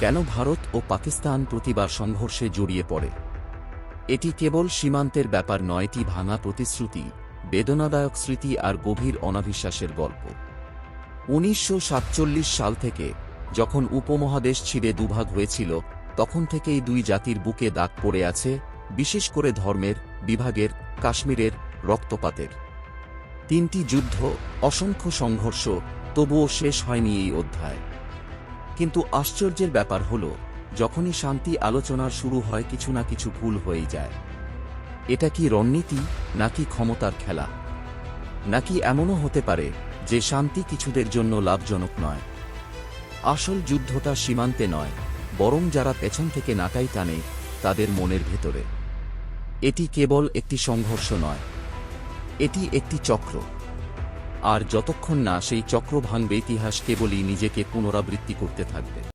কেন ভারত ও পাকিস্তান প্রতিবার সংঘর্ষে জড়িয়ে পড়ে? এটি কেবল সীমান্তের ব্যাপার নয়, এটি ভাঙা প্রতিশ্রুতি, বেদনাদায়ক স্মৃতি আর গভীর অনাবিশ্বাসের গল্প। ১৯৪৭ সাল থেকে, যখন উপমহাদেশ ছিঁড়ে দুভাগ হয়েছিল, তখন থেকেই দুই জাতির বুকে দাগ পড়ে আছে, বিশেষ করে ধর্মের, বিভাগের, কাশ্মীরের, রক্তপাতের। ৩টি যুদ্ধ, অসংখ্য সংঘর্ষ, তবুও শেষ হয়নি এই অধ্যায়। কিন্তু আশ্চর্যের ব্যাপার হল, যখনই শান্তি আলোচনার শুরু হয় কিছু না কিছু ভুল হয়ে যায়। এটা কি রণনীতি, নাকি ক্ষমতার খেলা? নাকি এমনও হতে পারে যে শান্তি কিছুদের জন্য লাভজনক নয়? আসল যুদ্ধটা সীমান্তে নয়, বরং যারা পেছন থেকে নাটাই টানে তাদের মনের ভেতরে। এটি কেবল একটি সংঘর্ষ নয়, এটি একটি চক্র। আর যতক্ষণ না সেই চক্র ভাঙবে, ইতিহাস কেবলই নিজেকে পুনরাবৃত্তি করতে থাকবে।